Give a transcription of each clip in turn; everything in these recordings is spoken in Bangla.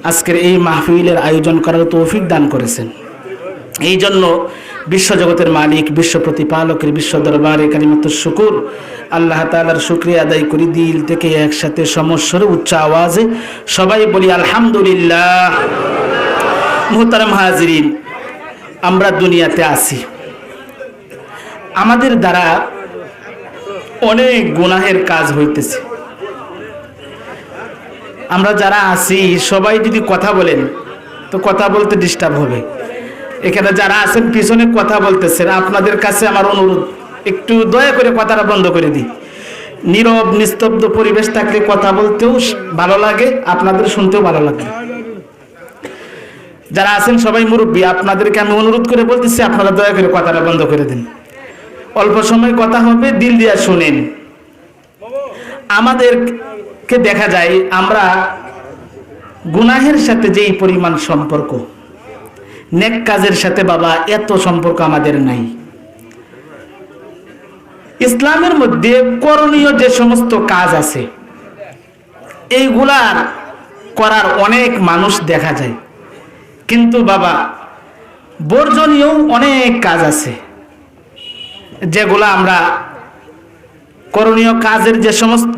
আজকের এই মাহফিলের আয়োজন করার তৌফিক দান করেছেন। এই জন্য বিশ্বজগতের মালিক, বিশ্ব প্রতিপালকের বিশ্ব দরবারে কালিমাতুশ শুকুর আল্লাহ তাআলার শুকরিয়া আদায় করি দিল থেকে একসাথে সমস্বরে উচ্চ আওয়াজে সবাই বলি আলহামদুলিল্লাহ। মুহতারাম হাজিরিন, আমরা দুনিয়াতে আছি, আমাদের দ্বারা অনেক গুনাহের কাজ হইতেছে। আমরা যারা আছি সবাই যদি কথা বলেন তো কথা বলতে ডিস্টার্ব হবে। এখানে যারা আছেন পিছনে কথা বলতেছেন, আপনাদের কাছে আমার অনুরোধ, একটু দয়া করে কথাটা বন্ধ করে দিই। নীরব নিস্তব্ধ পরিবেশ থাকলে কথা বলতেও ভালো লাগে, আপনাদের শুনতেও ভালো লাগে। যারা আছেন সবাই মুরব্বী, আপনাদেরকে আমি অনুরোধ করে বলতেছি আপনারা দয়া করে কথাটা বন্ধ করে দিন। অল্প সময় কথা হবে, দিল দিয়া শুনেন। আমাদেরকে দেখা যায় আমরা গুনাহের সাথে যেই পরিমাণ সম্পর্ক, নেক কাজের সাথে বাবা এত সম্পর্ক আমাদের নাই। ইসলামের মধ্যে করণীয় যে সমস্ত কাজ আছে এইগুলার করার অনেক মানুষ দেখা যায়, কিন্তু বাবা বর্জনীয় অনেক কাজ আছে যেগুলা আমরা করণীয় কাজের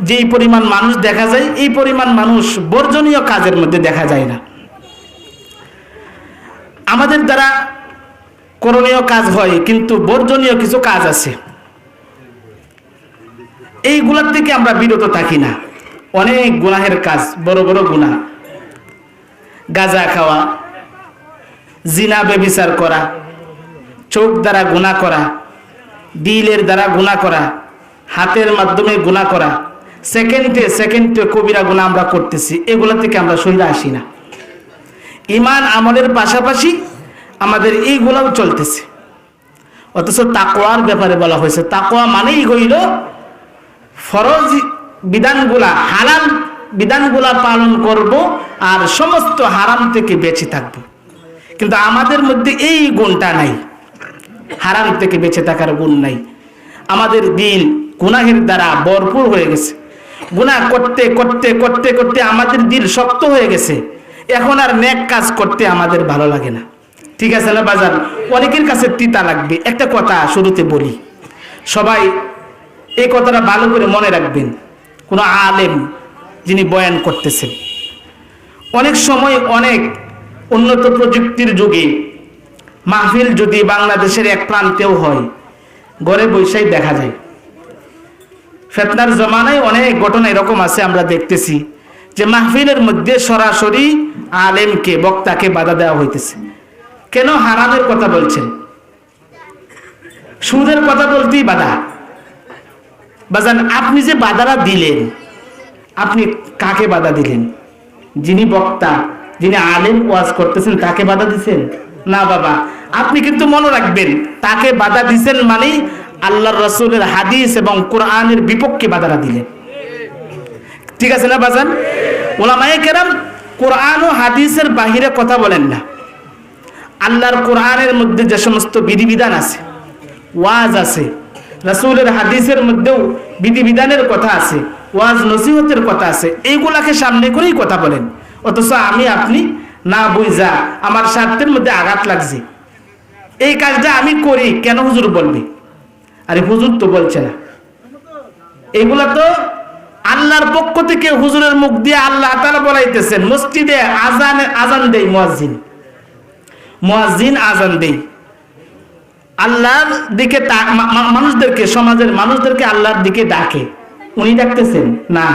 যেই পরিমাণ মানুষ দেখা যায় এই পরিমাণ মানুষ বর্জনীয় কাজের মধ্যে দেখা যায় না। আমাদের দ্বারা করণীয় কাজ হয় কিন্তু বর্জনীয় কিছু কাজ আছে, এইগুলার থেকে আমরা বিরত থাকি না। অনেক গুনাহের কাজ, বড় বড় গুনাহ, গাঁজা খাওয়া, জিনা ব্যভিচার করা, চোখ দ্বারা গুনাহ করা, দিলের দ্বারা গুনাহ করা, হাতের মাধ্যমে গুনাহ করা, সেকেন্ডে সেকেন্ডে কবিরা গুনাহ আমরা করতেছি, এগুলা থেকে আমরা সরে আসি না। ঈমান আমলের পাশাপাশি আমাদের এইগুলাও চলতেছে। অথচ তাকওয়ার ব্যাপারে বলা হয়েছে, তাকওয়া মানেই হইল ফরজ বিধানগুলা, হালাল বিধানগুলা পালন করব আর সমস্ত হারাম থেকে বেঁচে থাকব। কিন্তু আমাদের মধ্যে এই গুণটা নাই, হারাম থেকে বেঁচে থাকার গুণ নাই। আমাদের দিল গুনাহের দ্বারা ভরপুর হয়ে গেছে। গুনাহ করতে করতে করতে করতে আমাদের দিল শক্ত হয়ে গেছে। এখন আর নেক কাজ করতে আমাদের ভালো লাগে না। ঠিক আছে না বাজার? অনেকের কাছে তিতা লাগবে। একটা কথা শুরুতে বলি, সবাই এই কথাটা ভালো করে মনে রাখবেন। কোনো আলেম যিনি বয়ান করতেছেন, অনেক সময় অনেক উন্নত প্রযুক্তির যুগে মাহফিল যদি বাংলাদেশের এক প্রান্তেও হয়, ঘরে বৈশাই দেখা যায়। ফিতনার জমানায় অনেক ঘটনা এরকম আছে, আমরা দেখতেছি যে মাহফিলের মধ্যে সরাসরি আলেমকে, বক্তাকে বাধা দেওয়া হইতেছে। কেন? হারামের কথা বলছেন, সুদের কথা বলতেই বাধা। বাজান, আপনি যে বাধাটা দিলেন, আপনি কাকে বাধা দিলেন? যিনি বক্তা, যিনি আলেম ওয়াজ করতেছেন তাকে বাধা দিছেন না বাবা। আপনি কিন্তু মনে রাখবেন, তাকে বাধা দিছেন মানে আল্লাহর রাসূলের হাদিস এবং কোরআনের বিপক্ষে বাধাটা দিলেন। ঠিক আছে না বাজান? উলামায়ে কেরাম কোরআন ও হাদিসের বাহিরে কথা বলেন না। আল্লাহর কোরআনের মধ্যে যে সমস্ত বিধিবিধান আছে, ওয়াজ আছে, রাসূলের হাদিসের মধ্যেও বিধিবিধানের কথা আছে, ওয়াজ নসিহতের কথা আছে, এইগুলাকে সামনে করেই কথা বলেন। অথচ আমি আপনি না বুঝা আমার স্বার্থের মধ্যে আঘাত লাগছে, এই কাজটা আমি করি, কেন হুজুর বলবে? আরে হুজুর তো বলছে না। এইগুলা তো আল্লাহর পক্ষ থেকে হুজুরের মুখ দিয়ে আল্লাহ তাআলা বলাইতেছেন। মসজিদে আজান দেই মুয়াজ্জিন আজান দেই, আল্লাহর দিকে মানুষদেরকে, সমাজের মানুষদেরকে আল্লাহর দিকে ডাকে। উনি ডাকতেছেন না,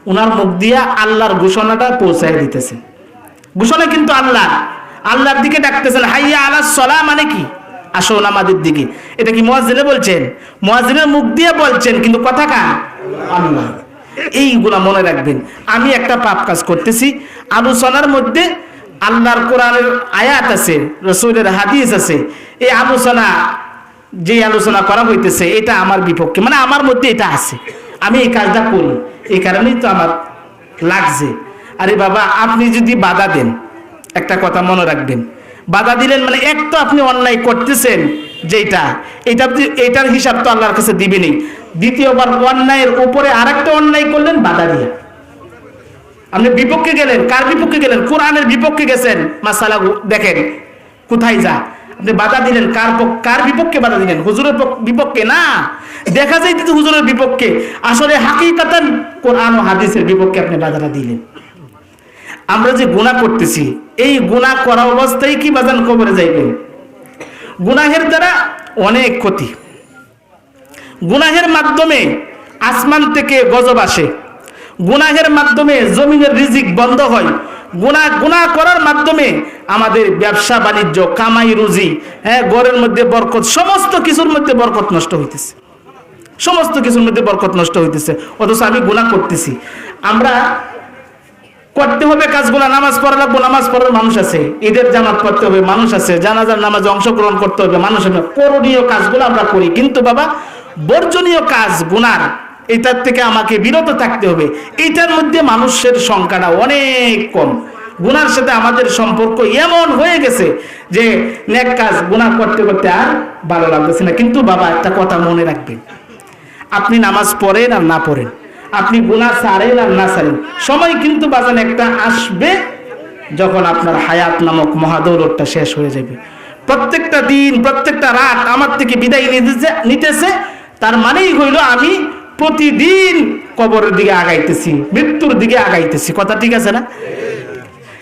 উনার মুখ দিয়ে আল্লাহর ঘোষণাটা পৌঁছায় দিতেছেন। ঘোষণা কিন্তু আল্লাহর দিকে ডাকতেছেন। হাইয়া আলাস সালাহ মানে কি? আসো নামাজের দিকে। এটা কি মুয়াজ্জিনে বলছেন? মুয়াজ্জিনের মুখ দিয়ে বলছেন, কিন্তু কথা কার? আল্লাহ। এইগুলা মনে রাখবেন। আমি একটা পাপ কাজ করতেছি, আলোচনার মধ্যে আল্লাহর কোরআনের আয়াত আছে, রাসূলের হাদিস আছে, এই আলোচনা করা হইতেছে এটা আমার বিপক্ষে, মানে আমার মধ্যে এটা আছে, আমি এই কাজটা করি, এই কারণেই তো আমার লাগছে। আরে বাবা, আপনি যদি বাধা দেন, একটা কথা মনে রাখবেন, বাধা দিলেন মানে এক তো আপনি অন্যায় করতেছেন, এটার হিসাব তো আল্লাহর কাছে দিবেনই। দ্বিতীয়বার অন্যায়ের উপরে আরেকটা অন্যায় করলেন বাধা দিয়ে। আপনি বিপক্ষে গেলেন, কার বিপক্ষে গেলেন? কোরআনের বিপক্ষে গেছেন। মাসালা দেখেন কোথায় যা, আপনি বাধা দিলেন কার বিপক্ষে বাধা দিলেন? হুজুরের বিপক্ষে না, দেখা যাইতেছে হুজুরের বিপক্ষে, আসলে হাকিকাতান কোরআন ও হাদিসের বিপক্ষে আপনি বাধাটা দিলেন। আমরা যে গুনাহ করতেছি, এই গুনাহ করা অবস্থায় কি বাজান কবরে যাইবেন? গুনাহের দ্বারা অনেক ক্ষতি। গুনাহের মাধ্যমে আসমান থেকে গজব আসে, গুনাহের মাধ্যমে জমিনের রিজিক বন্ধ হয়, গুনাহ করার মাধ্যমে আমাদের ব্যবসা বাণিজ্য, কামাই রুজি, ঘরের মধ্যে বরকত, সমস্ত কিছুর মধ্যে বরকত নষ্ট হইতেছে, সমস্ত কিছুর মধ্যে বরকত নষ্ট হইতেছে। অথচ আমি গুনাহ করতেছি। আমরা করতে হবে কাজগুলো, নামাজ পড়া লাগবো, নামাজ পড়ার মানুষ আছে, ঈদের জামাত পড়তে হবে মানুষ আছে, জানাজার নামাজে অংশগ্রহণ করতে হবে মানুষ আছে, করণীয় কাজগুলো আমরা করি, কিন্তু বাবা বর্জনীয় কাজ গুনার, এটার থেকে আমাকে বিরত থাকতে হবে। এইটার মধ্যে মানুষের সংখ্যাটা অনেক কম। গুনার সাথে আমাদের সম্পর্ক এমন হয়ে গেছে যে নেক কাজ গুনাহ করতে করতে আর ভালো লাগতেছে না। কিন্তু বাবা একটা কথা মনে রাখবেন, আপনি নামাজ পড়েন আর না পড়েন, আপনি গুনাহ ছাড়েন আর না ছাড়েন, সময় কিন্তু বাজান একটা আসবে যখন আপনার হায়াত নামক মহাদৌলতটা শেষ হয়ে যাবে। প্রত্যেকটা দিন, প্রত্যেকটা রাত আমার থেকে বিদায় নিতেছে, তার মানেই হইল আমি প্রতিদিন কবরের দিকে আগাইতেছি, মৃত্যুর দিকে আগাইতেছি। কথা ঠিক আছে না?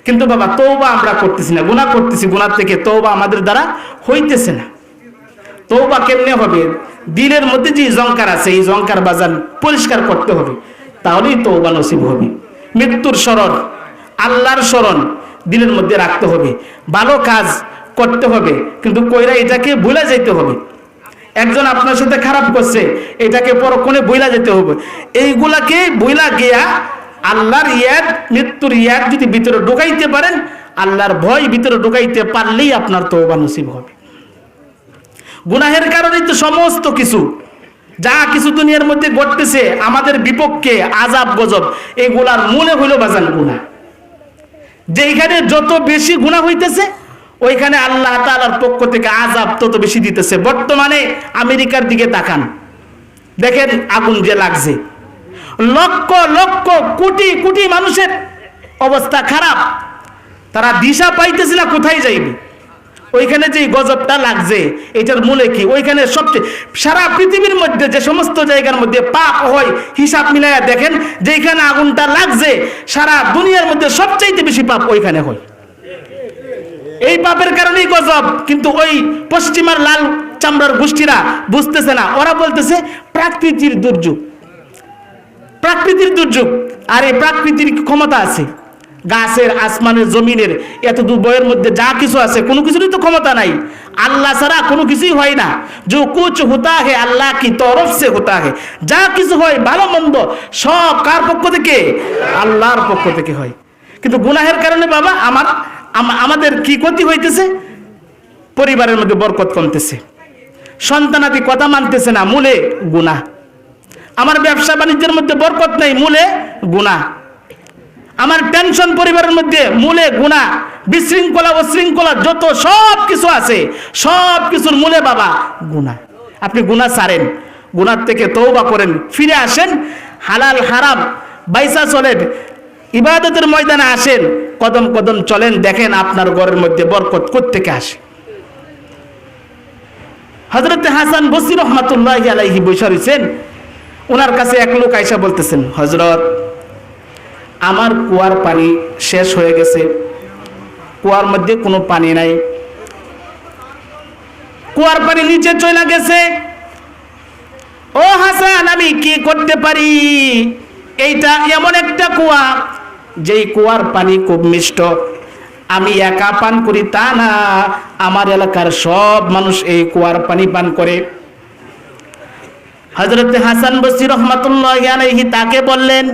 কিন্তু বাবা তওবা আমরা করতেছি না, গুনাহ করতেছি, গুনাহ থেকে তওবা আমাদের দ্বারা হইতেছে না। তওবা কেমনে হবে? দিলের মধ্যে যে জঙ্কার আছে, এই জঙ্কার বাজান পরিষ্কার করতে হবে, তাহলেই তওবা নসিব হবে। মৃত্যুর স্মরণ, আল্লাহর স্মরণ দিলের মধ্যে রাখতে হবে, ভালো কাজ করতে হবে, কিন্তু কইরা এটাকে ভুলে যেতে হবে। একজন আপনার সাথে খারাপ করছে, এটাকে পরক্ষণে বইলা যেতে হবে। এইগুলাকে বইলা গিয়া আল্লাহর ইয়াদ, মৃত্যুর ইয়াদ যদি ভিতরে ঢুকাইতে পারেন, আল্লাহর ভয় ভিতরে ঢুকাইতে পারলেই আপনার তওবা নসিব হবে। গুনাহের কারণেই তো সমস্ত কিছু, যা কিছু দুনিয়ার মধ্যে ঘটতেছে আমাদের বিপক্ষে, আযাব গজব, এগুলার মূলে হইল বাজান গুনাহ। যেখানে যত বেশি গুনাহ হইতেছে, ওইখানে আল্লাহ তাআলার পক্ষ থেকে আযাব তত বেশি দিতেছে। বর্তমানে আমেরিকার দিকে তাকান, দেখেন আগুন যে লাগছে, লক্ষ লক্ষ কোটি কোটি মানুষের অবস্থা খারাপ, তারা দিশা পাইতেছে না কোথায় যাইবে। ওইখানে যে গজবটা লাগছে, এটার মূলে কি? ওইখানে সবচেয়ে সারা পৃথিবীর মধ্যে যে সমস্ত জায়গার মধ্যে পাপ হয়, হিসাব মিলাইয়া দেখেন, যেখানে আগুনটা লাগছে সারা দুনিয়ার মধ্যে সবচাইতে বেশি পাপ ওইখানে হয়। এই পাপের কারণেই গজব। কিন্তু ওই পশ্চিমার লাল চামড়ার গোষ্ঠীরা বুঝতেছে না, ওরা বলতেছে প্রাকৃতিক দুর্যোগ, প্রাকৃতিক দুর্যোগ। আর এই প্রাকৃতির ক্ষমতা আছে, গাছের, আসমানের, জমিনের, এত বইয়ের মধ্যে যা কিছু আছে, কোনো কিছুরই তো ক্ষমতা নাই। আল্লাহ ছাড়া কোনো কিছুই হয় না। जो कुछ होता है আল্লাহ की तरफ से होता है। যা কিছু হয় ভালো মন্দ সব কার পক্ষ থেকে? আল্লাহর পক্ষ থেকে হয়। কিন্তু গুনাহের কারণে বাবা আমাদের কি ক্ষতি হইতেছে? পরিবারের মধ্যে বরকত কমতেছে, সন্তানাদি কথা মানতেছে না, মূলে গুনাহ। আমার ব্যবসা বাণিজ্যের মধ্যে বরকত নাই, মূলে গুনাহ। আমার টেনশন পরিবারের মধ্যে, মূলে গুনাহ। বিশৃঙ্খলা অশৃঙ্খলা যত সব কিছু আছে, সব কিছুর মূলে বাবা গুনাহ। আপনি গুনাহ ছাড়েন, গুনাহ থেকে তওবা করেন, ফিরে আসেন, হালাল হারাম বাইসা চলেন, ইবাদতের ময়দানে আসেন, কদম কদম চলেন, দেখেন আপনার ঘরের মধ্যে বরকত কোত্থেকে আসে। হযরত হাসান বসরি রহমাতুল্লাহি আলাইহি বসে রইছেন, ওনার কাছে এক লোক আইসা বলতেছেন, হযরত আমার কুয়ার পানি শেষ হয়ে গেছে, কুয়ার মধ্যে কোনো পানি নাই, কুয়ার পানি নিচে চলে গেছে। ও হাসান, আমি কি করতে পারি? এইটা এমন একটা কুয়া, যেই কুয়ার পানি খুব মিষ্ট, আমি একা পান করি তা না, আমার এলাকার সব মানুষ এই কুয়ার পানি পান করে। হযরত হাসান বসরি রহমাতুল্লাহি আলাইহি তাকে বললেন,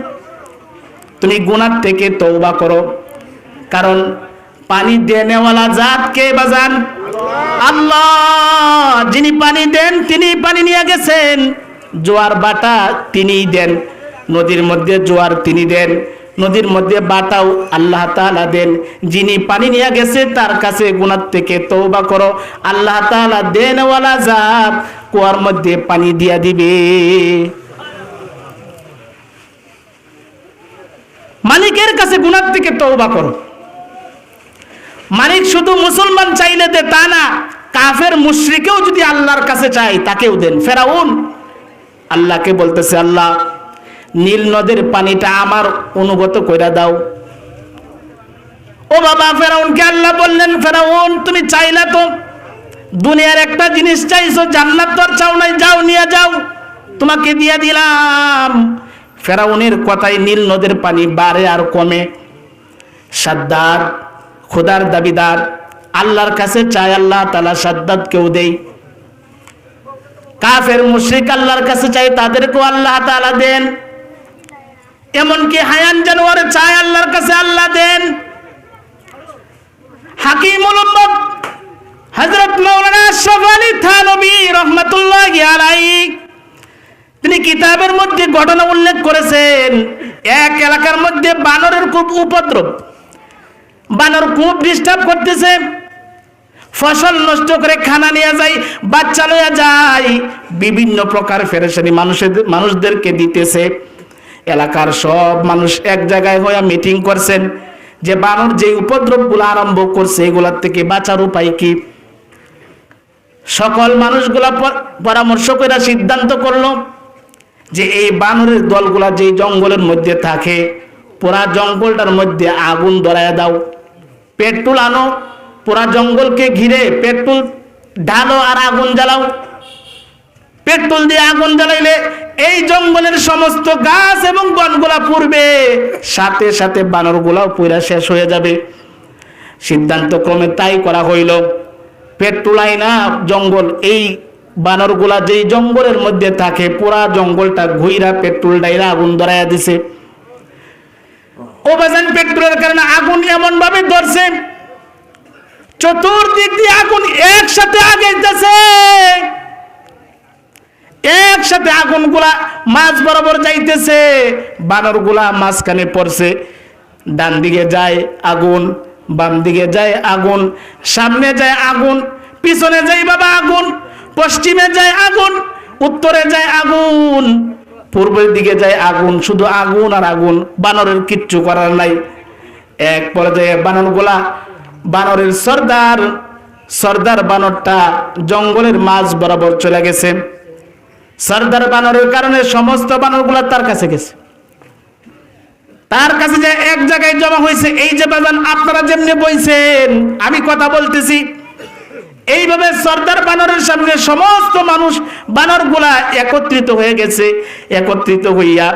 তুমি গুনাহ থেকে তওবা করো, কারণ পানি দেনেওয়ালা জাত কে বাজান? আল্লাহ। যিনি পানি দেন তিনি পানি নিয়ে গেছেন, জোয়ার বাটা তিনিই দেন, নদীর মধ্যে জোয়ার তিনি দেন, নদীর মধ্যে বাটাও আল্লাহ তাআলা দেন। যিনি পানি নিয়ে গেছে তার কাছে গুনাহ থেকে তওবা করো, আল্লাহ তাআলা দেনওয়ালা জাত, কুয়ার মধ্যে পানি দিয়া দিবে। মালিকের কাছে গুনাহ থেকে তওবা করো। মালিক শুধু মুসলমান চাইলে দে তা না, কাফের মুশরিকেও যদি আল্লাহর কাছে চাই তাকেও দেন। ফেরাউন আল্লাহকে বলতেছে, আল্লাহ নীল নদের পানিটা আমার অনুগত কইরা দাও। ও বাবা, ফেরাউনকে আল্লাহ বললেন, ফেরাউন তুমি চাইলা তো দুনিয়ার একটা জিনিস চাইছো, জান্নাত তো আর চাও নাই, যাও নিয়ে যাও, তোমাকে দিয়ে দিলাম। ফেরাউনের কথায় নীল নদের পানি বাড়ে আর কমে। সাদ্দাত খোদার দাবিদার আল্লাহর কাছে চায়, আল্লাহ তাআলা সাদ্দাতকেও দেই। কাফের মুশরিক আল্লাহর কাছে চায়, তাদেরকেও আল্লাহ তাআলা দেন। এমনকি হায়ান জানোয়ার চায় আল্লাহর কাছে, আল্লাহ দেন। হাকিমুল উম্মত হযরত মাওলানা আশরাফ আলী থানভী রাহমাতুল্লাহি আলাইহি তিনি কিতাবের মধ্যে ঘটনা উল্লেখ করেছেন। এক এলাকার মধ্যে বানরের খুব উপদ্রব, বানর খুব ডিস্টার্ব করতেছে, ফসল নষ্ট করে খানা নিয়ে যায়, বাচ্চা লইয়া যায়, বিভিন্ন প্রকার পেরেশানি মানুষদেরকে দিতেছে। এলাকার সব মানুষ এক জায়গায় হয়ে মিটিং করছেন যে বানর যে উপদ্রবগুলো আরম্ভ করছে এগুলার থেকে বাঁচার উপায় কি। সকল মানুষগুলা পরামর্শ করে সিদ্ধান্ত করলো যে এই বানরের দলগুলা যে জঙ্গলের মধ্যে থাকে পুরা জঙ্গলটার মধ্যে আগুন ধরায় দাও, পেট্রোল আনো, পুরা জঙ্গলকে ঘিরে পেট্রোল ঢালো আর আগুন জ্বালাও। পেট্রোল দিয়ে আগুন জ্বালাইলে এই জঙ্গলের সমস্ত গাছ এবং বনগুলা পুড়বে, সাথে সাথে বানরগুলাও পুরা শেষ হয়ে যাবে। সিদ্ধান্ত ক্রমে তাই করা হইল। পেট্রোল আইনা জঙ্গল, এই বানরগুলা যেই জঙ্গলের মধ্যে থাকে পুরা জঙ্গলটা ঘুইরা পেট্রোল ডাইরা আগুন ধরাইয়া দিছে। ও বাজান, পেট্রোলের কারণে আগুন এমন ভাবে ধরছে, চতুর্দিক দিয়ে আগুন একসাথে আগাইতেছে, একসাথে আগুনগুলা মাঝ বরাবর যাইতেছে, বানরগুলা মাঝখানে পড়ছে। ডান দিকে যায় আগুন, বাম দিকে যায় আগুন, সামনে যায় আগুন, পিছনে যায় বাবা আগুন, পশ্চিমে যায় আগুন, উত্তরে যায় আগুন, পূর্বের দিকে যায় আগুন, শুধু আগুন আর আগুন, বানরের কিচ্ছু করার নাই। এক পর্যায়ে বানরগুলা, বানরের সর্দার বানরটা জঙ্গলের মাঝ বরাবর চলে গেছে। সর্দার বানরের কারণে সমস্ত বানরগুলা তার কাছে গেছে, তার কাছে যে এক জায়গায় জমা হয়েছে। এই যে বাজান আপনারা যেমনি বইছেন, আমি কথা বলতেছি, এইভাবে সর্দার বানরের সামনে সমস্ত মানুষ বানরগুলা একত্রিত হয়ে গেছে। একত্রিত হইয়া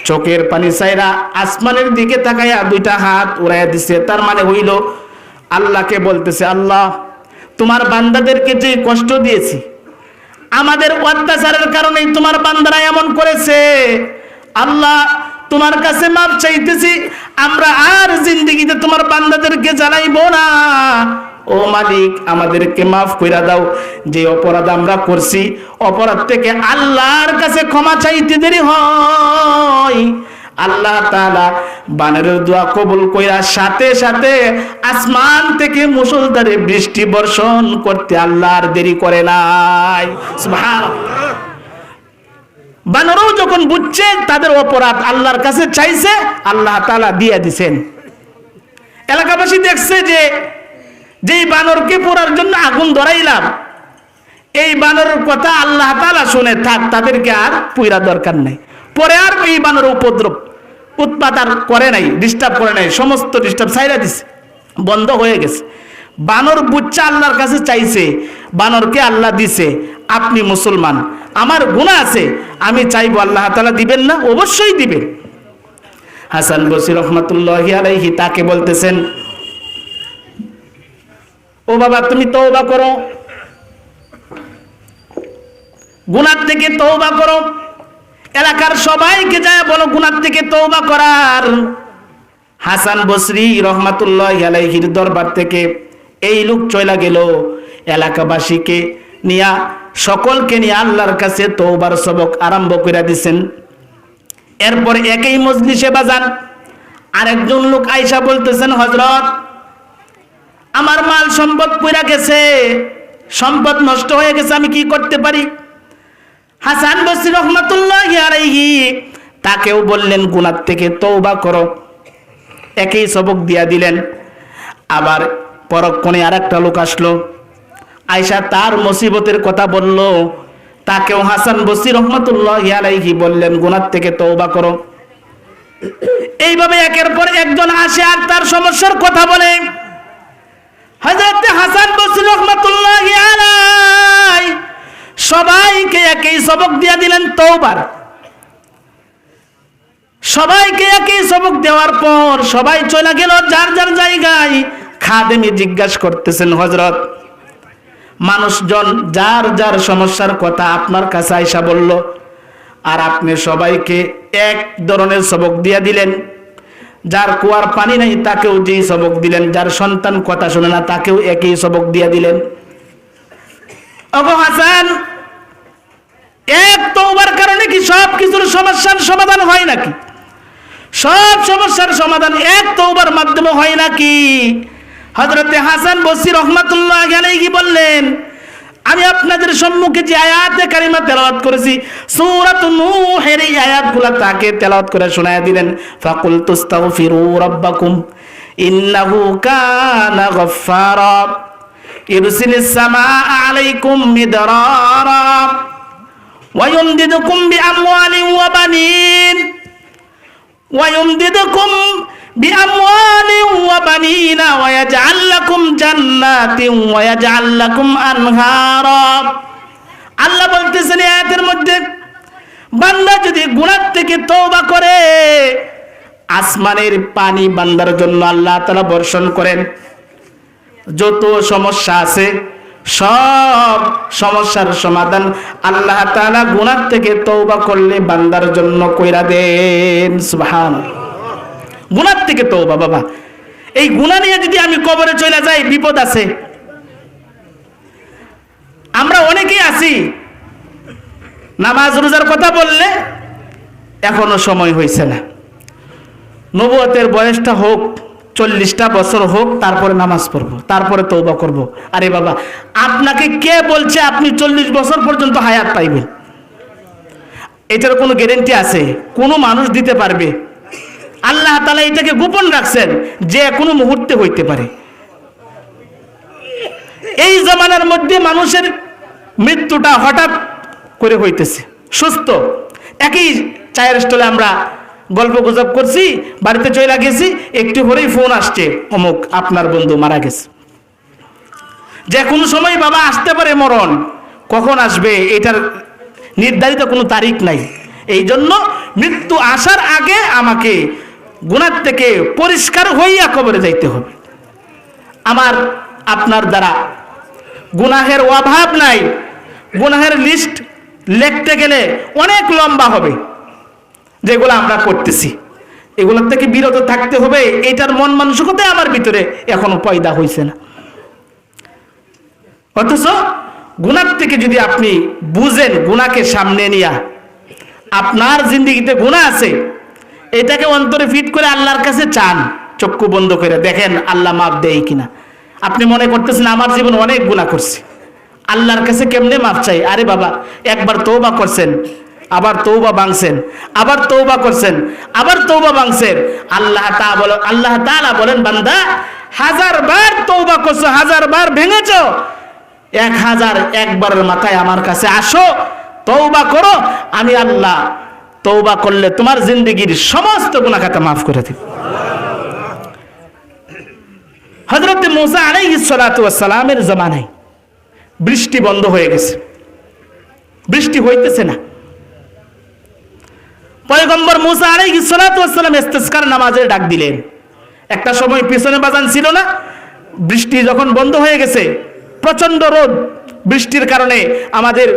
চোখের পানি চাইরা আসমানের দিকে তাকাইয়া দুইটা হাত উড়াইয়া দিছে। তার মানে হইল আল্লাহকে বলতেছে, আল্লাহ তোমার বান্দাদেরকে যে কষ্ট দিয়েছি, আমাদের অত্যাচারের কারণেই তোমার বান্দারা এমন করেছে, আল্লাহ তোমার কাছে মাফ চাইতেছি, আমরা আর জিন্দেগিতে তোমার বান্দাদেরকে জ্বালাইব না। ও মালিক, আমাদেরকে মাফ কইরা দাও, যে অপরাধ আমরা করছি অপরাধ থেকে আল্লাহর কাছে ক্ষমা চাইতে দেরি হয়। আল্লাহ তাআলা বানরের দোয়া কবুল কইরা সাথে সাথে আসমান থেকে মুষলধারে বৃষ্টি বর্ষণ করতে আল্লাহর দেরি করে নাই। সুবহানাল্লাহ। বানরও যখন বুঝছে তাদের অপরাধ আল্লাহর কাছে চাইছে, আল্লাহ তাআলা দিয়ে দিছেন। এলাকাবাসী দেখছে যে যেই বানরকে পোড়ার জন্য আগুন ধরাইলাম, এই বানরের কথা আল্লাহ তাআলা শুনে থাক, তাদেরকে আর পুইরা দরকার নাই। পরে আর এই বানর উপদ্রব উৎপাত আর করে নাই, ডিস্টার্ব করে নাই, সমস্ত ডিস্টার্ব ছাইরা দিছে, বন্ধ হয়ে গেছে। বানর বুচ্চা আল্লাহর কাছে চাইছে, বানরকে আল্লাহ দিছে। আপনি মুসলমান, আমার গুনাহ আছে, আমি চাইবো আল্লাহ তাআলা দিবেন না? অবশ্যই দিবেন। হাসান বসরি রহমাতুল্লাহি আলাইহি তাকে বলতেছেন, ও বাবা তুমি তওবা করো, গুনাহ থেকে তওবা করো, এলাকার সবাইকে যায় বলো গুনাহ থেকে তওবা করার। হাসান বসরি রহমাতুল্লাহি আলাইহির দরবার থেকে এই লোক চলে গেল, এলাকাবাসীকে নিয়া সকলকে নিয়ে আল্লাহর কাছে তওবার সবক আরম্ভ করে দিয়েছেন। এরপর একই মজলিসে বাজান আরেকজন লোক আয়েশা বলতেছেন, হযরত আমার মাল সম্পদ পুরা গেছে, সম্পদ নষ্ট হয়ে গেছে, আমি কি করতে পারি? হাসান বসরি রহমাতুল্লাহি আলাইহি তাকেও বললেন গুনাহ থেকে তওবা করো। একই সবক দিয়া দিলেন। আবার পরক্ষণে আরেকটা লোক আসলো, আয়েশা তার মুসিবতের কথা বলল, তাকেও হাসান বসরি রহমাতুল্লাহি আলাইহি বললেন গুনাহ থেকে তওবা করো। এইভাবে একের পর একজন আসে আর তার সমস্যার কথা বলে। হযরত হাসান বসরি রহমাতুল্লাহি আলাইহি সবাইকে একই সবক দিয়া দিলেন তওবার। সবাইকে একই সবক দেওয়ার পর সবাই চলে গেল যার যার জায়গায়। খাদেমি জিজ্ঞাসা করতেছেন, হযরত মানুষজন যার যার সমস্যার কথা আপনার কাছে আয়েশা বলল, আর আপনি সবাইকে এক ধরনের সবক দিয়া দিলেন। যার কুয়ার পানি নাই তাকেও যেই সবক দিলেন, যার সন্তান কথা শুনে না তাকেও একই সবক দিয়া দিলেন। ওগো হাসান, এক তওবার কারণে কি সব কিছুর সমস্যার সমাধান হয় নাকি? সব সমস্যার সমাধান এক তওবার মাধ্যমে হয় নাকি? হযরতে হাসান বসরি রাহমাতুল্লাহি আলাইহি বললেন, আমি আপনাদের সম্মুখে যে আয়াতে কারিমা তেলাওয়াত করেছি সূরাতুন নূহের এই আয়াতগুলো তাকে তেলাওয়াত করে শোনায়া দিলেন। ফাকুল তুস্তাগফিরু রাব্বাকুম ইন্নাহু কানা গফফারা ইরসিলিস সামাআ আলাইকুম মিদরারা ওয়া ইউমদিদুকুম বিআমওয়ালিন ওয়া বানিন ويمددكم بأموال وبنين ويجعل لكم جنات ويجعل لكم أنهارا। আল্লাহ বলতেছেন আয়াতের মধ্যে, বান্দা যদি গুনাহ থেকে তওবা করে আসমানের পানি বান্দার জন্য আল্লাহ তাআলা বর্ষণ করেন। যত সমস্যা আছে সব সমস্যার সমাধান আল্লাহ তাআলা গুনাহ থেকে তওবা করলে বান্দার জন্য কইরা দেন। সুবহানাল্লাহ। গুনাহ থেকে তওবা, বাবা এই গুনাহ নিয়ে যদি আমি কবরে চলে যাই বিপদ আছে। আমরা অনেকেই আছি নামাজ রোজার কথা বললে এখনো সময় হয়েছে না, নবুয়তের বয়সটা হোক, 40টা বছর হোক, তারপরে নামাজ পড়বো, তারপরে তওবা করব। আরে বাবা, আপনাকে কে বলছে আপনি 40 বছর পর্যন্ত হায়াত পাইবেন? এটার কোনো গ্যারান্টি আছে? কোনো মানুষ দিতে পারবে? আল্লাহ তাআলা এটাকে গোপন রাখছেন, যে কোনো মুহূর্তে হইতে পারে। এই জামানার মধ্যে মানুষের মৃত্যুটা হঠাৎ করে হইতেছে। সুস্থ একই চায়ের স্টলে আমরা গল্প গুজব করছি, বাড়িতে চলে গেছি, একটু পরেই ফোন আসছে, অমুক আপনার বন্ধু মারা গেছে। যে কোনো সময় বাবা আসতে পারে মরণ, কখন আসবে এটার নির্ধারিত কোনো তারিখ নাই। এই জন্য মৃত্যু আসার আগে আমাকে গুনাহ থেকে পরিষ্কার হইয়া কবরে যাইতে হবে। আমার আপনার দ্বারা গুনাহের অভাব নাই, গুনাহের লিস্ট লিখতে গেলে অনেক লম্বা হবে। যেগুলো আমরা করতেছি এগুলোর থেকে বিরত থাকতে হবে, এটার মন মানসিকতা আমার ভিতরে এখনো পয়দা হয়েছে না। অথচ গুনাহ থেকে যদি আপনি বুঝেন, গুনাহকে সামনে নিয়া আপনার জিন্দেগিতে গুনাহ আছে, এটাকে অন্তরে ফিট করে আল্লাহর কাছে চান, চক্ষু বন্ধ করে দেখেন আল্লাহ মাফ দেয় কিনা। আপনি মনে করতেছেন আমার জীবন অনেক গুনাহ করছি, আল্লাহর কাছে কেমনে মাফ চাই? আরে বাবা, একবার তওবা করছেন, আবার তওবা ভাঙছেন, আবার তওবা করছেন, আবার তওবা ভাঙছেন। আল্লাহ তাআলা বলেন, বান্দা 1000 বার তওবা করছো, 1000 বার ভেঙেছো, 1001 বারের মাথায় আমার কাছে আসো, তওবা করো, আমি আল্লাহ তওবা করলে তোমার জিন্দেগীর সমস্ত গুনাহ খাতা মাফ করে দেব। হযরত মুসা আলাইহিস সালাতু ওয়াস সালামের জামানায় বৃষ্টি বন্ধ হয়ে গেছে, বৃষ্টি হইতেছে না। পয়গম্বর মুসা আলাইহিস সালাতু ওয়াস সালাম ইস্তিসকার নামাজের ডাক দিলেন। একটা সময় পিছনে বাজান ছিল না, বৃষ্টি যখন বন্ধ হয়ে গেছে, প্রচন্ড রোদ, বৃষ্টির কারণে আমাদের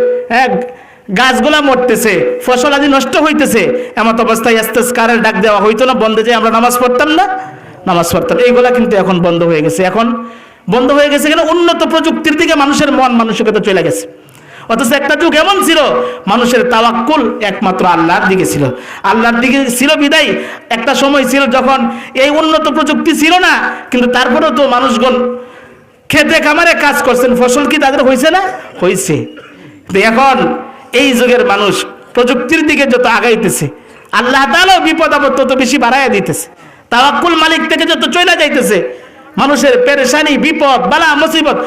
গাছগুলা মরতেছে, ফসল আদি নষ্ট হইতেছে, এমত অবস্থায় ইস্তিসকারের ডাক দেওয়া হইতো না, বন্ধে যে আমরা নামাজ পড়তাম না, নামাজ পড়তাম। এইগুলা কিন্তু এখন বন্ধ হয়ে গেছে। এখন বন্ধ হয়ে গেছে কেন? উন্নত প্রযুক্তির দিকে মানুষের মন মানসিকতা চলে গেছে। অথচ একটা যুগ এমন ছিল মানুষের তাওয়াক্কুল একমাত্র আল্লাহর দিকে ছিল, আল্লাহর দিকে ছিল বিদায়। একটা সময় ছিল যখন এই উন্নত প্রযুক্তি ছিল না, কিন্তু তারপরেও তো মানুষগণ খেতে খামারে কাজ করছেন, ফসল কি তাদের হয়েছে না? হয়েছে। এখন এই যুগের মানুষ প্রযুক্তির দিকে যত আগাইতেছে, আল্লাহ তাআলাও বিপদ আপদ তত বেশি বাড়াইয়া দিতেছে। তাওয়াক্কুল মালিক থেকে যত চলে যাইতেছে, মানুষের পেরেশানি, বিপদ, বালা, মুসিবত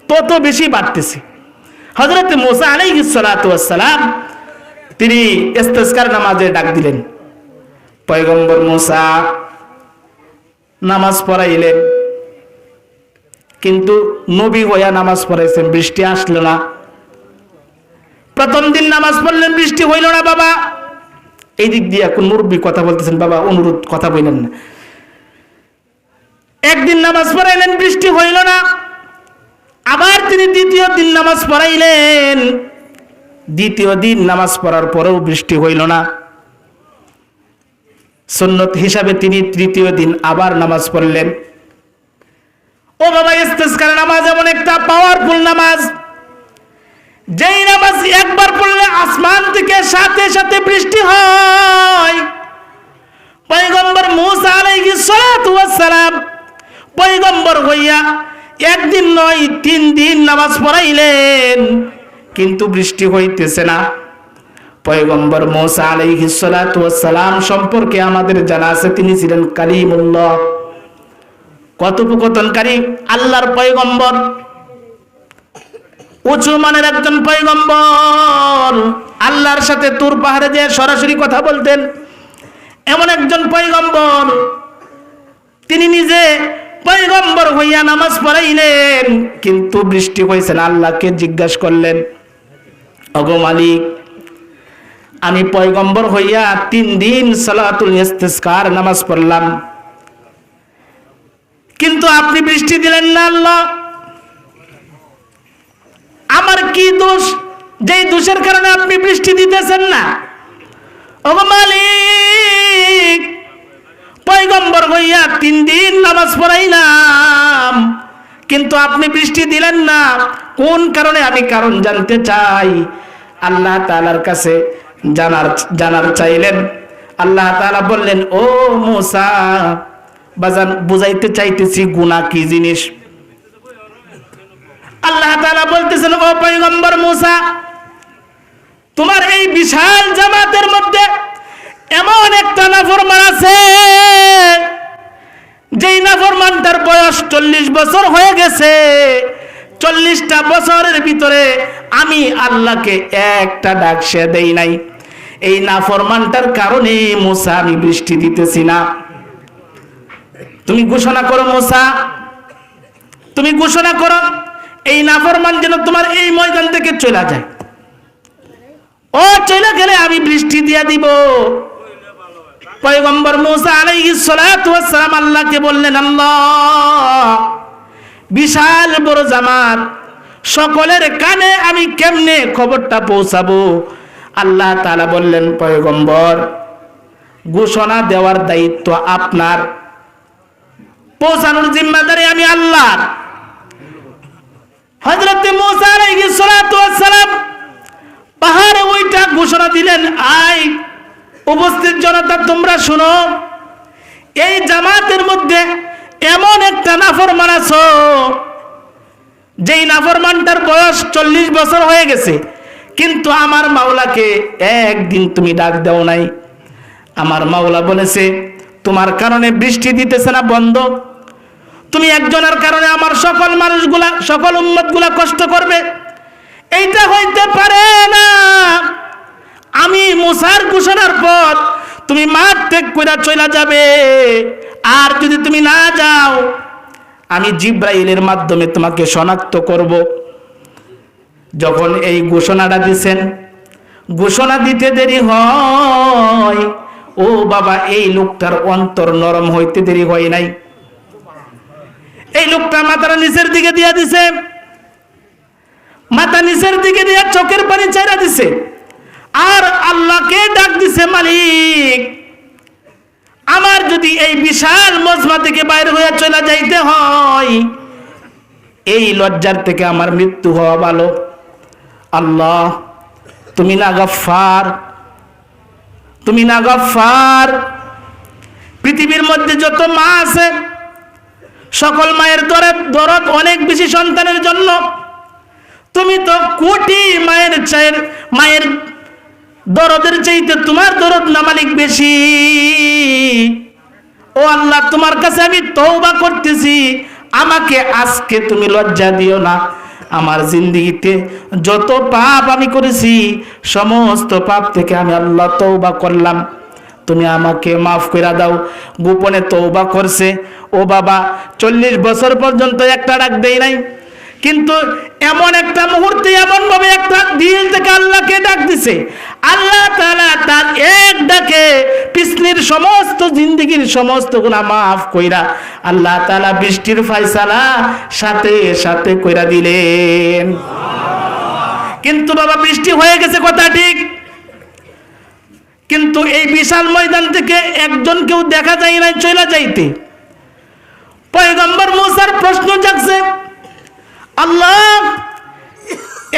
তত বেশি বাড়তেছে। হযরত মুসা আলাইহিস সালাতু ওয়াস সালাম তিনি ইস্তিসকার নামাজে ডাক দিলেন। পয়গম্বর মুসা নামাজ পড়াইলেন, কিন্তু নবী হইয়া নামাজ পড়াইছেন, বৃষ্টি আসলো না। প্রথম দিন নামাজ পড়লেন, বৃষ্টি হইল না। বাবা এই দিক দিয়ে কোন মুরব্বী কথা বলতেছেন, বাবা অনুরোধ কথা বললেন না। একদিন নামাজ পড়াইলেন, বৃষ্টি হইল না। আবার তিনি দ্বিতীয় দিন নামাজ পড়াইলেন, দ্বিতীয় দিন নামাজ পড়ার পরেও বৃষ্টি হইল না। সুন্নত হিসাবে তিনি তৃতীয় দিন আবার নামাজ পড়লেন। ও বাবা, ইস্তিসকার নামাজ এমন একটা পাওয়ারফুল নামাজ, যেই নামাজ একবার পড়লে আসমান থেকে সাথে সাথে বৃষ্টি হয়। পয়গম্বর মুসা আলাইহিস সালাতু ওয়াস সালাম পয়গম্বর হইয়া একদিন নয় 3 দিন নামাজ পড়াইলেন, কিন্তু বৃষ্টি হইতেছে না। পয়গম্বর মুসা আলাইহিস সালাতু ওয়াস সালাম সম্পর্কে আমাদের জানা আছে, তিনি ছিলেন কালিমুল্লাহ, কথোপকথনকারী আল্লাহর পয়গম্বর, উঁচু মানের একজন পয়গম্বর। আল্লাহর সাথে তুর পাহাড়ে যে সরাসরি কথা বলতেন এমন একজন পয়গম্বর। তিনি নিজে পয়গম্বর হইয়া নামাজ পড়াইলেন, কিন্তু বৃষ্টি হয়েছে না। আল্লাহকে জিজ্ঞাসা করলেন, ওগো মালিক, আমি পয়গম্বর হইয়া 3 দিন সালাতুল ইস্তিসকার নামাজ পড়লাম, কিন্তু আপনি বৃষ্টি দিলেন না। আল্লাহ, আমার কি দোষ যেই দোষের কারণে আপনি বৃষ্টি দিতেছেন না? ওগো মালিক, পয়গম্বর হইয়া 3 দিন নামাজ পড়াইলাম, কিন্তু আপনি বৃষ্টি দিলেন না, কোন কারণে? আমি কারণ জানতে চাই। আল্লাহ তাআলার কাছে জানার চাইলেন। আল্লাহ তাআলা বললেন, ও মুসা, বাজান বুঝাইতে চাইতেছি গুনাহ কি জিনিস। আল্লাহ তাআলা বলতেছেন, ও পয়গম্বর মুসা, তোমার এই বিশাল জামাতের মধ্যে এমন একটা নাফরমান আছে, যেই নাফরমানটার বয়স 40 বছর হয়ে গেছে। 40টা বছরের ভিতরে আমি আল্লাহকে একটা ডাক সে দেই নাই। এই নাফরমানটার কারণে মুসা আমি বৃষ্টি দিতেছি না। তুমি ঘোষণা করো মুসা, তুমি ঘোষণা করো এই নাফরমান যেন তোমার এই ময়দান থেকে চলে যায়। ও চলে গেলে আমি বৃষ্টি দিয়া দিব। পয়গম্বর মুসা আলাইহিস সালাতু ওয়াস সালাম আল্লাহকে বললেন, আল্লাহ, বিশাল বড় জামাত, সকলের কানে আমি কেমনে খবরটা পৌঁছাবো? আল্লাহ তাআলা বললেন, পয়গম্বর, ঘোষণা দেওয়ার দায়িত্ব আপনার, পৌঁছানোর জিম্মাদারি আমি আল্লাহর। হযরত মুসা আলাইহিস সালাতু ওয়াস সালাম পাহাড়ে ওইটা ঘোষণা দিলেন, আই উপস্থিত জনতা, তোমরা শুনো, এই জামাতের মধ্যে এমন একটা নাফরমান আছো, যেই নাফরমানটার বয়স 40 বছর হয়ে গেছে, কিন্তু আমার মাওলাকে একদিন তুমি ডাক দাও নাই। আমার মাওলা বলেছে, তোমার কারণে বৃষ্টি দিতেছে না বন্ধ, তুমি একজনের কারণে আমার সকল মানুষগুলা, সকল উম্মতগুলা কষ্ট করবে। এইটা হইতে পারে না। আমি মুসার ঘোষণার পর তুমি মাঠ ত্যাগ করে চলে যাবে, আর যদি তুমি না যাও আমি জিব্রাইলের মাধ্যমে তোমাকে শনাক্ত করব। যখন এই ঘোষণাটা দিছেন, ঘোষণা দিতে দেরি হয়। ও বাবা, এই লোকটার অন্তর নরম হইতে দেরি হয় নাই। এই লোকটা মাথাটা নিচের দিকে দিয়া দিছে, মাথা নিচের দিকে দিয়া চোখের পানি চাইরা দিছে, আর আল্লাহকে ডাক দিছে, মালিক, আমার যদি এই বিশাল মজমা থেকে বাইরে হয়ে চলে যাইতে হয়, এই লজ্জার থেকে আমার মৃত্যু হওয়া ভালো। আল্লাহ, তুমি না গফফার, তুমি না গফফার। পৃথিবীর মধ্যে যত মা আছে, সকল মায়ের দরদ অনেক বেশি সন্তানের জন্য। তুমি তো কোটি মায়ের দরদের চাইতে তোমার দরদ না মালিক বেশি। ও আল্লাহ, তোমার কাছে আমি তওবা করতেছি, আমাকে আজকে তুমি লজ্জা দিও না। আমার জিন্দেগিতে যত পাপ আমি করেছি, সমস্ত পাপ থেকে আমি আল্লাহ তওবা করলাম, তুমি আমাকে মাফ করে দাও। গোপনে তওবা করছে। ও বাবা, 40 বছর পর্যন্ত একটা ডাক দেই নাই, কিন্তু এমন একটা মুহূর্তে এমন ভাবে একটা দিল থেকে আল্লাহকে ডাক দিছে, আল্লাহ তাআলা তার এক ডাকে পিছনের সমস্ত জিন্দেগির সমস্ত গুনাহ মাফ কইরা আল্লাহ তাআলা বৃষ্টির ফয়সালা সাথে সাথে কইরা দিলেন। কিন্তু বাবা, বৃষ্টি হয়ে গেছে কথা ঠিক, কিন্তু এই বিশাল ময়দান থেকে একজন কেউ দেখা যায় না চলে যাইতে। পয়গম্বর মুসার প্রশ্ন জাগছে, আল্লাহ,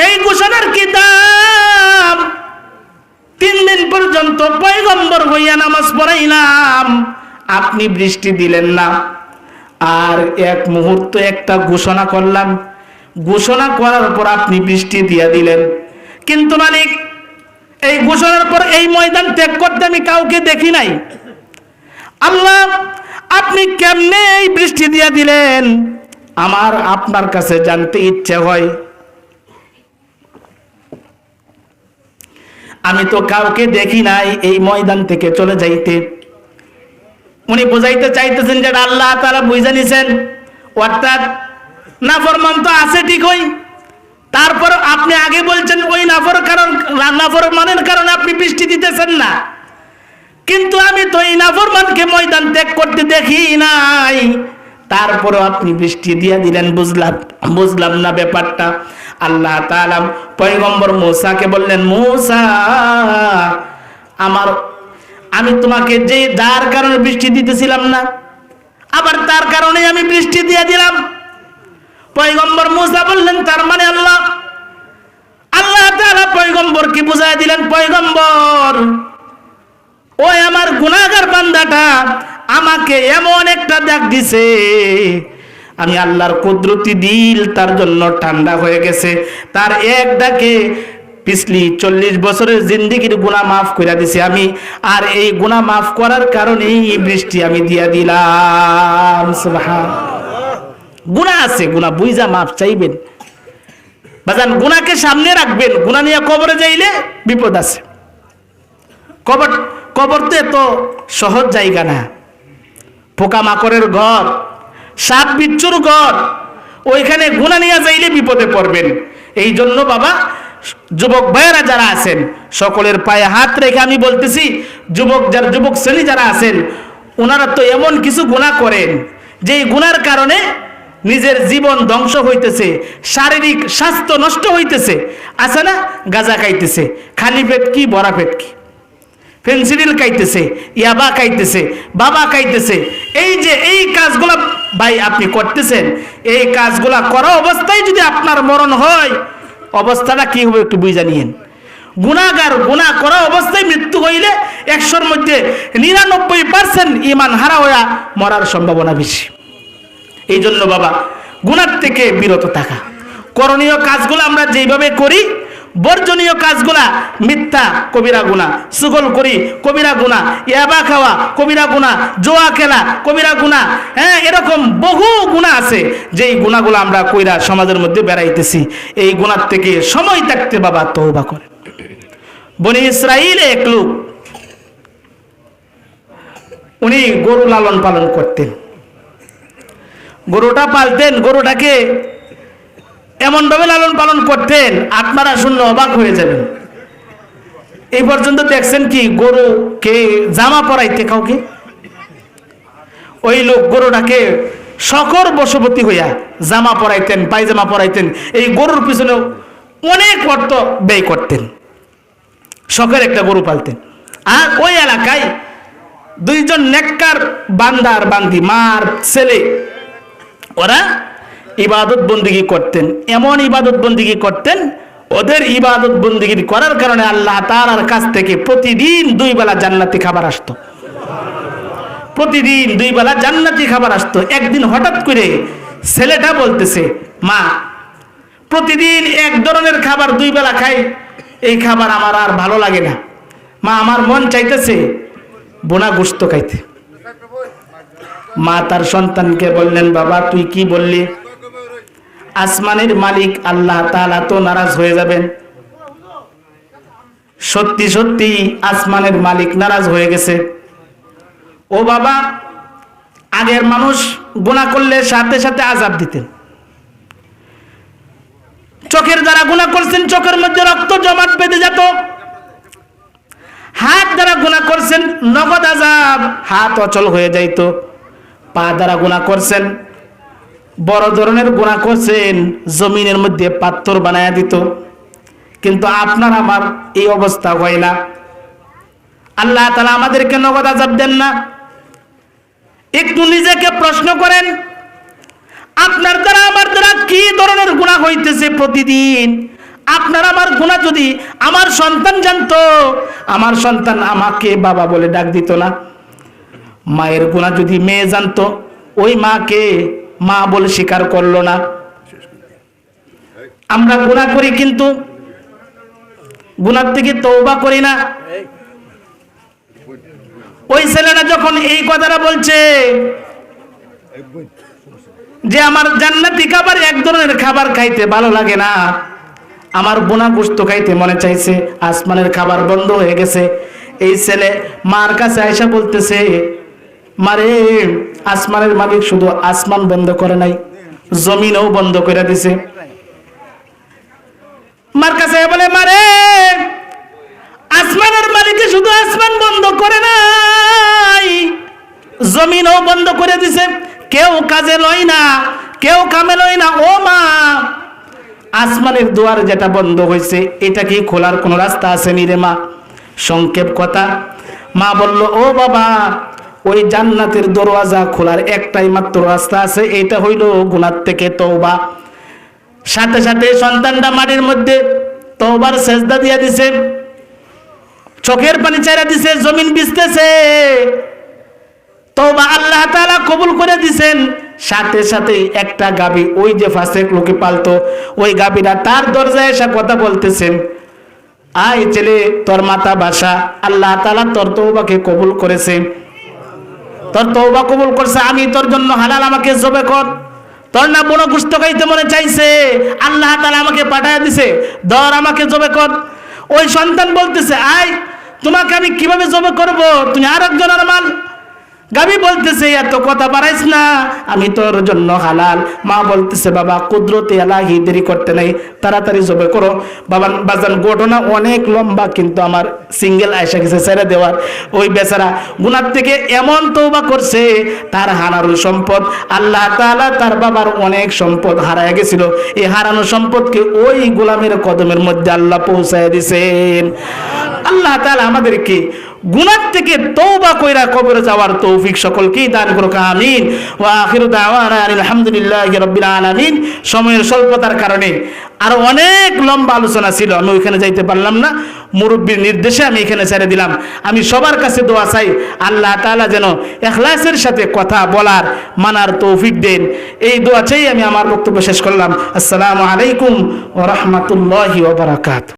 এই ঘোষণার কিতাব 3 দিন পর্যন্ত পয়গম্বর হইয়া নামাজ পড়াইলাম, আপনি বৃষ্টি দিলেন না। আর এক মুহূর্ত একটা ঘোষণা করলাম, ঘোষণা করার পর আপনি বৃষ্টি দিয়া দিলেন। কিন্তু মালিক, এই ঘোষণার পর এই ময়দান ত্যাগ করতে আমি কাউকে দেখি নাই। আল্লাহ, আপনি কেমনে এই বৃষ্টি দিয়া দিলেন? আমার আপনার কাছে জানতে ইচ্ছে হয়। আমি তো কাউকে দেখি নাই এই ময়দান থেকে চলে যাইতে। উনি বুঝাইতে চাইতেছেন যে আল্লাহ তাআলা বুঝে নিছেন, অর্থাৎ নাফরমান তো আছে ঠিকই, তারপর আপনি আগে বলছেন ওই নাফরমানের কারণে আপনি বৃষ্টি দিতেছেন না, কিন্তু আমি তো এই নাফরমানকে ময়দান ত্যাগ করতে দেখি নাই, তারপরও আপনি বৃষ্টি দিয়ে দিলেন। বুঝলাম না ব্যাপারটা। আল্লাহ তাআলা পয়গম্বর মূসাকে বললেন, মূসা, আমি তোমাকে যে যার কারণে বৃষ্টি দিতেছিলাম না, আবার তার কারণে আমি বৃষ্টি দিয়ে দিলাম। পয়গম্বর মূসা বললেন, তার মানে আল্লাহ তাআলা পয়গম্বরকে বুঝাই দিলেন, পয়গম্বর, ওই আমার গুনাহগার বান্দাটা আমাকে এমন একটা ডাক দিছে, আমি আল্লাহর কুদরতি দিল তার জন্য ঠান্ডা হয়ে গেছে। তার এক ডাকে পিছলি 40 বছরের জিন্দেগির গুনাহ মাফ করে দিছি আমি, আর এই গুনাহ মাফ করার কারণেই বৃষ্টি আমি দিয়া দিলাম। সুবহানাল্লাহ। গুনাহ আছে, গুনাহ বুঝা মাফ চাইবেন বাজান, গুনাহকে সামনে রাখবেন। গুনাহ নিয়ে কবরে যাইলে বিপদ আছে। কবর তো এত সহজ জায়গা না, পোকামাকড়ের ঘর, সাপ বিচ্ছুর ঘর, ওইখানে গুনাহ নিয়ে যাইলে বিপদে পড়বেন। এই জন্য বাবা, যুবক ভাইয়েরা যারা আছেন সকলের পায়ে হাত রেখে আমি বলতেছি, যুবক শ্রেণী যারা আছেন, ওনারা তো এমন কিছু গুনাহ করেন যে গুনার কারণে নিজের জীবন ধ্বংস হইতেছে, শারীরিক স্বাস্থ্য নষ্ট হইতেছে। আছে না, গাঁজা খাইতেছে, খালি পেট কি ভরা পেট কি, ফেন্সিডিল খাইতেছে, ইয়াবা খাইতেছে, বাবা খাইতেছে। এই যে এই কাজগুলা ভাই আপনি করতেছেন, এই কাজগুলা করা অবস্থায় যদি আপনার মরণ হয়, অবস্থাটা কি হবে একটু বুঝে নিয়েন। গুনাহগার গুনাহ করা অবস্থায় মৃত্যু হইলে 100-র মধ্যে 99% ঈমান হারা হয়ে মরার সম্ভাবনা বেশি। এই জন্য বাবা, গুনাহ থেকে বিরত থাকা, করণীয় কাজগুলো আমরা যেভাবে করি, বর্জনীয় কাজগুলা, মিথ্যা কবিরা গুনাহ, সুগল করি কবিরা গুনাহ, ইয়াবা খাওয়া কবিরা গুনাহ, জোয়া খেলা কবিরা গুনাহ, হ্যাঁ, এরকম বহু গুনাহ আছে যেই গুনাহগুলো আমরা কইরা সমাজের মধ্যে বেড়াইতেছি। এই গুনাহ থেকে সময় থাকতে বাবা তওবা করেন। বনি ইসরাইলে এক লোক, উনি গরু লালন পালন করতেন, গরুটা পালতেন, গরুটাকে এমন ভাবে লালন পালন করতেন আপনারা শুনলে অবাক হয়ে যাবেন। এই পর্যন্ত দেখছেন কি গরুকে জামা পরাইতে কাউকে? ওই লোক গরুটাকে শখর বশবর্তী হইয়া জামা পরাইতেন, পায়জামা পরাইতেন, এই গরুর পিছনে অনেক অর্থ ব্যয় করতেন, শখের একটা গরু পালতেন। আর ওই এলাকায় 2জন নেককার বান্দা আর বান্দি, মার ছেলে, ওরা ইবাদত বন্দিগি করতেন। এমন ইবাদত বন্দিগি করতেন, ওদের ইবাদত বন্দিগি করার কারণে আল্লাহ তাআলার কাছ থেকে প্রতিদিন 2 বেলা জান্নাতি খাবার আসতো। প্রতিদিন 2 বেলা জান্নাতি খাবার আসতো। একদিন হঠাৎ করে ছেলেটা বলতেছে, মা, প্রতিদিন এক ধরনের খাবার 2 বেলা খাই, এই খাবার আমার আর ভালো লাগে না। মা, আমার মন চাইতেছে বোনা গোশত খাইতে। মা তার সন্তানকে বললেন, বাবা তুই কি বললি? আসমানের মালিক আল্লাহ তাআলা তো নারাজ হয়ে যাবেন। সত্যি সত্যি আসমানের মালিক নারাজ হয়ে গেছে। ও বাবা, আগের মানুষ গুনাহ করলে সাথে সাথে আযাব দিতেন। চোখের দ্বারা গুনাহ করছেন, চোখের মধ্যে রক্ত জমাট বেঁধে যেত। হাত দ্বারা গুনাহ করছেন, নগদ আযাব, হাত অচল হয়ে যাইত। পা দ্বারা গুনাহ করছেন, বড় ধরনের গুনাহ করছেন, জমিনের মধ্যে পাথর বানায়া দিত। কিন্তু আপনার আমার এই অবস্থা হয় না। আল্লাহ তাআলা আমাদেরকে নগদ আযাব দেন না। একটু নিজেকে প্রশ্ন করেন, আপনার দ্বারা আমার দ্বারা কি ধরনের গুনাহ হইতেছে প্রতিদিন? আপনার আমার গুনাহ যদি আমার সন্তান জানতো, আমার সন্তান আমাকে বাবা বলে ডাক দিত না। মায়ের গুনাহ যদি মেয়ে জানতো, ওই মাকে মা বলে স্বীকার করলো না। আমরা গুনাহ করি কিন্তু গুনাহ থেকে তওবা করি না। ওই ছেলেটা যখন এই কথাটা বলছে যে আমার জান্নাতি খাবার এক ধরনের খাবার খাইতে ভালো লাগে না, আমার বোনা গোশত খাইতে মনে চাইছে, আসমানের খাবার বন্ধ হয়ে গেছে, এই ছেলে মার কাছে আয়সা বলতেছে, মারে আসমানের মালিক শুধু আসমান বন্ধ করে নাই, জমিনও বন্ধ করে দিছে। মার কাছে বলে, মারে আসমানের মালিক শুধু আসমান বন্ধ করে নাই, জমিনও বন্ধ করে দিছে। কেউ কাজে লয় না, কেউ কামে লয় না। ও মা, আসমানের দুয়ার যেটা বন্ধ হয়েছে, এটা কি খোলার কোন রাস্তা আছে নি রে মা? সংক্ষেপ কথা, মা বলল, ও বাবা, ওই জান্নাতের দরওয়াজা খোলার একটাই মাত্র রাস্তা আছে, এটা হইল গুনাহ থেকে তওবা। সাথে সাথে সন্তানটা মাটির মধ্যে তওবার সেজদা দিয়া দিছে, চোখের পানি ছাইরা দিছে, জমিন ভিজতেছে। তওবা আল্লাহ তাআলা কবুল করে দিবেন। সাথে সাথে একটা গাবি, ওই যে ফাসেক লোকে পালতো, ওই গাবিটা তার দরজায় এসে কথা বলতেছেন, আয় ছেলে, তোর মাথা বাসা, আল্লাহ তাআলা তোর তওবাকে কবুল করেছে, তোর তওবা কবুল করছে, আমি তোর জন্য হালাল, আমাকে জবে কর। তোর না বড় গোশত খাইতে মনে চাইছে, আল্লাহ তাআলা আমাকে পাঠায় দিছে, ধর আমাকে জবে কর। ওই সন্তান বলতেছে, আয় তোমাকে আমি কিভাবে জবে করব, তুমি আরেকজনের মাল। গাবি বলতেছে, এত কথা বাড়াইস না, আমি তোর জন্য হালাল। মা বলতেছে, বাবা কুদরতে ইলাহি, দেরি করতে নাই, তাড়াতাড়ি জবে করো। বাবা বাজান, ঘটনা অনেক লম্বা, কিন্তু আমার সিঙ্গেল আয়সা গেছে ছেড়ে দেওয়ার। ওই বেচারা গুনাহ থেকে এমন তওবা করছে, তার হারানো সম্পদ, আল্লাহ তাআলা তার বাবার অনেক সম্পদ হারায় গেছিল, এই হারানো সম্পদকে ওই গোলামের কদমের মধ্যে আল্লাহ পৌঁছায় দিয়েছেন। আল্লাহ তাআলা আমাদেরকে গুনাহ থেকে তওবা কইরা কবরে যাওয়ার তৌফিক সকলকেই দান করুক, আমিন। ওয়া আখিরু দাওয়ানা আলহামদুলিল্লাহি রাব্বিল আলামিন। সময়ের স্বল্পতার কারণে আরো অনেক লম্বা আলোচনা ছিল, আমি ওইখানে যাইতে পারলাম না, মুরব্বির নির্দেশে আমি এখানে ছেড়ে দিলাম। আমি সবার কাছে দোয়া চাই, আল্লাহ তাআলা যেন ইখলাসের সাথে কথা বলার, মানার তৌফিক দেন। এই দোয়া চাই আমি আমার বক্তব্য শেষ করলাম। আসসালামু আলাইকুম ওয়া রাহমাতুল্লাহি ওয়া বারাকাতুহু।